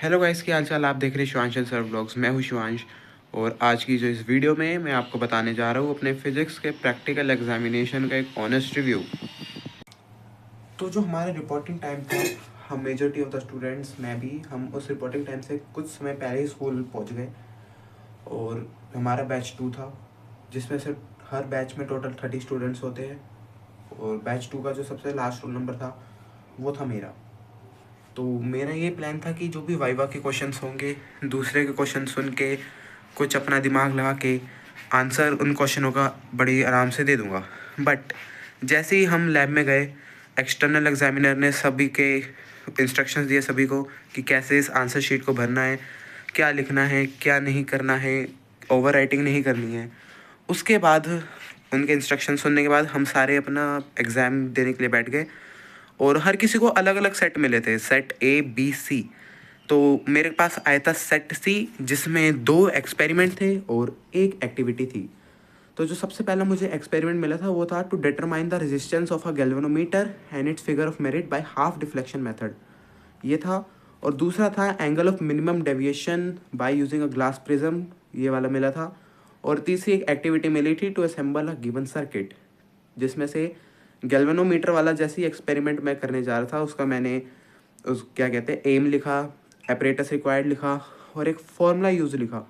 Hello guys, क्या हाल चाल। आप देख रहे हैं शिवांश सर ब्लॉग्स। मैं हूं शिवांश और आज की जो इस वीडियो में मैं आपको बताने जा रहा हूं अपने फिज़िक्स के प्रैक्टिकल एग्जामिनेशन का एक ऑनेस्ट रिव्यू। तो जो हमारा रिपोर्टिंग टाइम था, हम मेजॉरिटी ऑफ द स्टूडेंट्स, मैं भी, हम उस रिपोर्टिंग टाइम से कुछ समय पहले ही स्कूल पहुंच गए। और हमारा बैच 2 था, जिसमें से हर बैच में टोटल 30 स्टूडेंट्स होते हैं। और बैच 2 का जो सबसे लास्ट रोल नंबर था वो था मेरा। तो मेरा ये प्लान था कि जो भी वाइवा के क्वेश्चंस होंगे, दूसरे के क्वेश्चन सुन के कुछ अपना दिमाग लगा के आंसर उन क्वेश्चनों का बड़ी आराम से दे दूंगा। बट जैसे ही हम लैब में गए, एक्सटर्नल एग्जामिनर ने सभी के इंस्ट्रक्शंस दिए सभी को कि कैसे इस आंसर शीट को भरना है, क्या लिखना है, क्या नहीं करना है, ओवर राइटिंग नहीं करनी है। उसके बाद उनके इंस्ट्रक्शन सुनने के बाद हम सारे अपना एग्ज़ाम देने के लिए बैठ गए। और हर किसी को अलग अलग सेट मिले थे, सेट ए बी सी। तो मेरे पास आया था सेट सी, जिसमें 2 एक्सपेरिमेंट थे और एक एक्टिविटी थी। तो जो सबसे पहला मुझे एक्सपेरिमेंट मिला था वो था to determine the resistance of a galvanometer and its figure of merit by half deflection method, ये था। और दूसरा था angle of minimum deviation by using a glass prism, ये वाला मिला था। और तीसरी एक एक्टिविटी मिली थी to assemble a given circuit, जिसमें से गैल्वेनोमीटर वाला जैसी एक्सपेरिमेंट मैं करने जा रहा था उसका मैंने उस क्या कहते हैं एम लिखा, एपरेटस रिक्वायर्ड लिखा और एक फॉर्मूला यूज़ लिखा।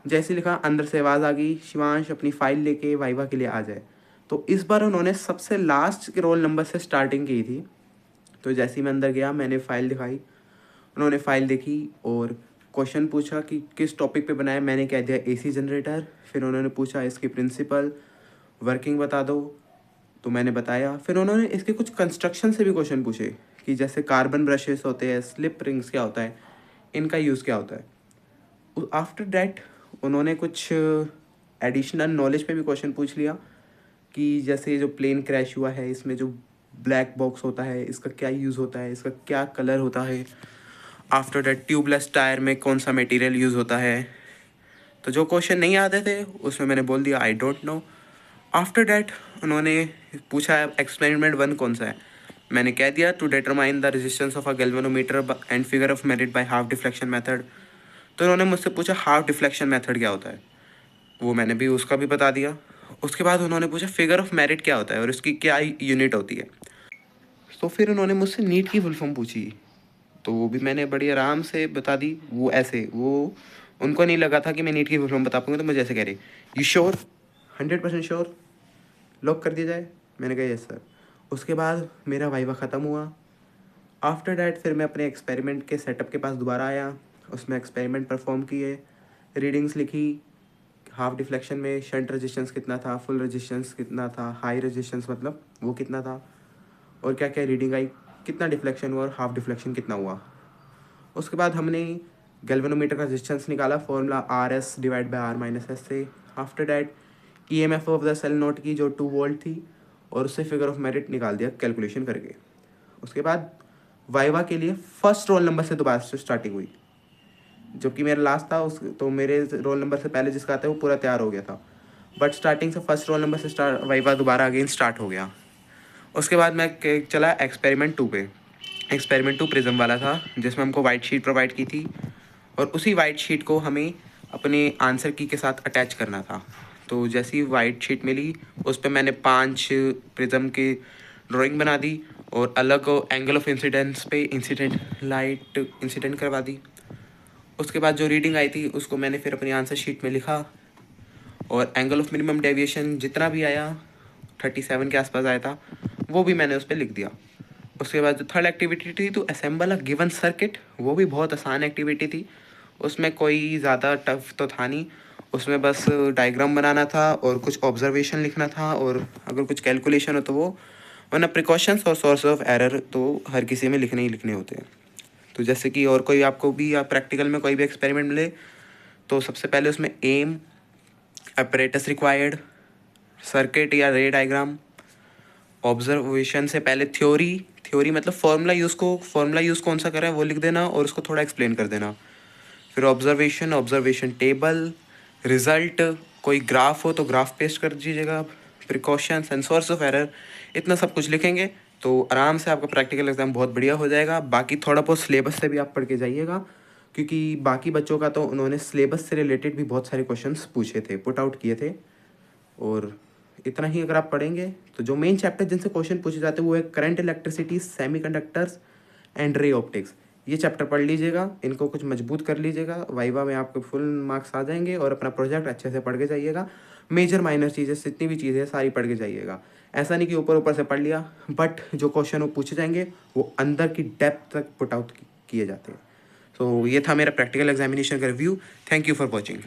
जैसे लिखा, अंदर से आवाज़ आ गई, शिवांश अपनी फ़ाइल लेके वाइवा के लिए आ जाए। तो इस बार उन्होंने सबसे लास्ट के रोल नंबर से स्टार्टिंग की थी। तो जैसे ही मैं अंदर गया, मैंने फ़ाइल दिखाई, उन्होंने फ़ाइल देखी और क्वेश्चन पूछा कि किस टॉपिक पे बनाया। मैंने कह दिया एसी जनरेटर। फिर उन्होंने पूछा इसकी प्रिंसिपल, वर्किंग बता दो। तो मैंने बताया। फिर उन्होंने इसके कुछ कंस्ट्रक्शन से भी क्वेश्चन पूछे कि जैसे कार्बन ब्रशेस होते हैं, स्लिप रिंग्स क्या होता है, इनका यूज़ क्या होता है। आफ्टर डैट उन्होंने कुछ एडिशनल नॉलेज पे भी क्वेश्चन पूछ लिया कि जैसे जो प्लेन क्रैश हुआ है, इसमें जो ब्लैक बॉक्स होता है इसका क्या यूज़ होता है, इसका क्या कलर होता है। आफ्टर डैट ट्यूबलेस टायर में कौन सा मटेरियल यूज़ होता है। तो जो क्वेश्चन नहीं आते थे उसमें मैंने बोल दिया I don't know. After that उन्होंने पूछा एक्सपेरिमेंट 1 कौन सा है। मैंने कह दिया to determine the resistance of a galvanometer and figure of merit by half deflection method. तो उन्होंने मुझसे पूछा हाफ डिफ्लेक्शन मेथड क्या होता है, वो मैंने भी उसका भी बता दिया। उसके बाद उन्होंने पूछा फिगर ऑफ मेरिट क्या होता है और इसकी क्या यूनिट होती है। तो फिर उन्होंने मुझसे नीट की फुल फॉर्म पूछी, तो वो भी मैंने बड़ी आराम से बता दी। वो ऐसे, वो उनको नहीं लगा था कि मैं नीट की फुल फॉर्म बता पाऊंगा, तो मुझे ऐसे कह रही, यू श्योर, 100% श्योर, लॉक कर दिया जाए। मैंने कहा यस सर। उसके बाद मेरा वाइवा ख़त्म हुआ। आफ्टर डैट फिर मैं अपने एक्सपेरिमेंट के सेटअप के पास दोबारा आया, उसमें एक्सपेरिमेंट परफॉर्म किए, रीडिंग्स लिखी। हाफ डिफ्लेक्शन में शंट रेजिस्टेंस कितना था, फुल रेजिस्टेंस कितना था, हाई रेजिस्टेंस मतलब वो कितना था, और क्या क्या रीडिंग आई, कितना डिफ्लेक्शन हुआ और हाफ डिफ्लेक्शन कितना हुआ। उसके बाद हमने गैल्वेनोमीटर का रेजिस्टेंस निकाला, formula R S divide by R minus S से। After that E M F of the cell note की जो 2 वोल्ट थी, और उससे फिगर ऑफ मेरिट निकाल दिया कैलकुलेशन करके। उसके बाद वाइवा के लिए फर्स्ट रोल नंबर से दोबारा से स्टार्टिंग हुई, जबकि मेरा लास्ट था। उस तो मेरे रोल नंबर से पहले जिसका आता है वो पूरा तैयार हो गया था, बट स्टार्टिंग से फर्स्ट रोल नंबर से स्टार्ट वाइवा दोबारा अगेन स्टार्ट हो गया। उसके बाद मैं चला एक्सपेरिमेंट 2 पे। एक्सपेरिमेंट 2 प्रिज्म वाला था, जिसमें हमको वाइट शीट प्रोवाइड की थी और उसी वाइट शीट को हमें अपने आंसर की के साथ अटैच करना था। तो जैसी वाइट शीट मिली, उस पर मैंने 5 प्रिज्म की ड्राइंग बना दी और अलग एंगल ऑफ इंसिडेंस पे इंसिडेंट लाइट इंसिडेंट करवा दी। उसके बाद जो रीडिंग आई थी उसको मैंने फिर अपनी आंसर शीट में लिखा, और एंगल ऑफ मिनिमम डेविएशन जितना भी आया, 37 के आसपास आया था, वो भी मैंने उस पर लिख दिया। उसके बाद जो थर्ड एक्टिविटी थी to assemble a given circuit, वो भी बहुत आसान एक्टिविटी थी। उसमें कोई ज़्यादा टफ तो था नहीं, उसमें बस डायग्राम बनाना था और कुछ ऑब्जर्वेशन लिखना था, और अगर कुछ कैलकुलेशन हो तो वो, वरना प्रिकॉशंस और सोर्स ऑफ एरर तो हर किसी में लिखने ही लिखने होते हैं। तो जैसे कि और कोई आपको भी या प्रैक्टिकल में कोई भी एक्सपेरिमेंट मिले, तो सबसे पहले उसमें एम, अपरेटस रिक्वायर्ड, सर्किट या रे डायग्राम, ऑब्जर्वेशन से पहले थ्योरी, थ्योरी मतलब फॉर्मूला यूज़ कौन सा करा है वो लिख देना और उसको थोड़ा एक्सप्लेन कर देना। फिर ऑब्जर्वेशन, ऑब्जर्वेशन टेबल, रिजल्ट, कोई ग्राफ हो तो ग्राफ पेस्ट कर दीजिएगा, precautions and source of error, इतना सब कुछ लिखेंगे तो आराम से आपका प्रैक्टिकल एग्जाम बहुत बढ़िया हो जाएगा। बाकी थोड़ा बहुत सिलेबस से भी आप पढ़ के जाइएगा, क्योंकि बाकी बच्चों का तो उन्होंने सिलेबस से रिलेटेड भी बहुत सारे क्वेश्चंस पूछे थे, पुट आउट किए थे। और इतना ही अगर आप पढ़ेंगे तो जो मेन चैप्टर जिनसे क्वेश्चन पूछे जाते हैं वो है current electricity, semiconductors and ray optics. ये चैप्टर पढ़ लीजिएगा, इनको कुछ मजबूत कर लीजिएगा, वाइवा में आपको फुल मार्क्स आ जाएंगे। और अपना प्रोजेक्ट अच्छे से पढ़ के जाइएगा। मेजर माइनर चीज़ें जितनी भी चीज़ें सारी पढ़ के जाइएगा। ऐसा नहीं कि ऊपर ऊपर से पढ़ लिया, बट जो क्वेश्चन वो पूछे जाएंगे वो अंदर की डेप्थ तक पुट आउट किए जाते हैं। तो ये था मेरा प्रैक्टिकल एग्जामिनेशन का review. Thank you for watching.